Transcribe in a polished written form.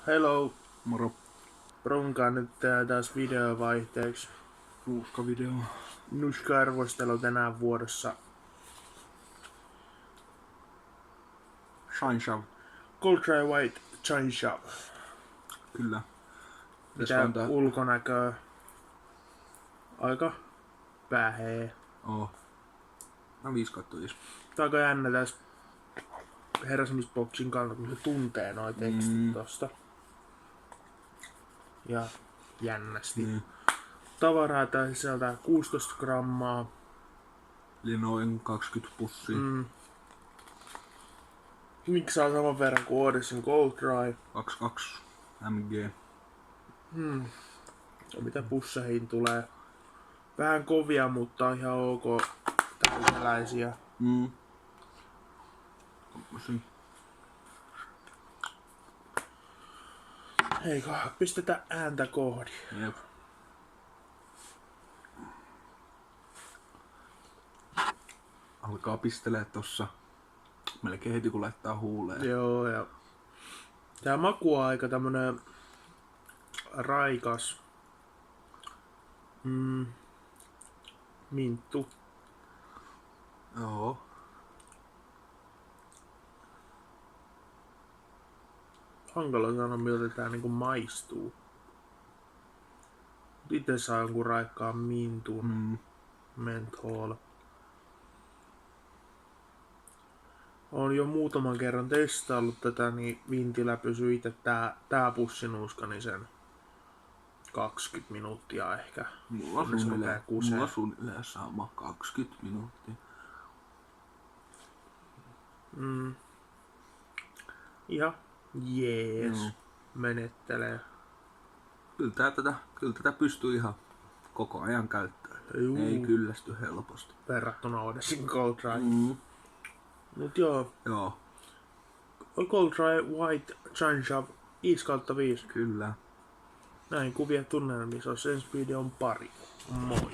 Hello, Moro. Bronkaan nyt taas videovaihteeksi. Ruuhkavideo. Nuska-arvostelu tänään vuorossa. Shine Shaw. Cold Dry White Shine Shaw. Kyllä. Mitä ulkonäköä? Aika vähee. Oo. No 5/5. Tää on aika jännä tässä Herrasmiesboksin kannalta, kun se tuntee noi tekstit tosta. Ja jännästi. Tavaraa tää sisältää 16 grammaa. Eli noin 20 pussia. Miksaa saman verran kuin Odyssey Cold Dry. 22 mg. Ja mitä pusseihin tulee? Vähän kovia, mutta ihan ok täyteläisiä. Eikö pistetä ääntä kohdin? Jep. Alkaa pistelee tossa melkein heti kun laittaa huuleen. Joo, ja tää maku on aika tämmönen raikas. Minttu. Joo. Hankala sanoa miltä tää niinku maistuu. Itse saa jonkun raikkaan mintun. Menthol. Olen jo muutaman kerran testaillut tätä, niin vintillä pysyy itse tää pussinuuskani sen 20 minuuttia ehkä. Mulla on suunnilleen sama 20 minuuttia. Ihan jees. Menettelee. Kyllä tätä pystyy ihan koko ajan käyttämään. Ei kyllästy helposti. Verrattuna Odyssey Cold Dry. Mut joo. Cold Dry White Shine Shaw 5/5. Kyllä. Näin kuvia tunnelmissa. Ensi videon pari. Moi.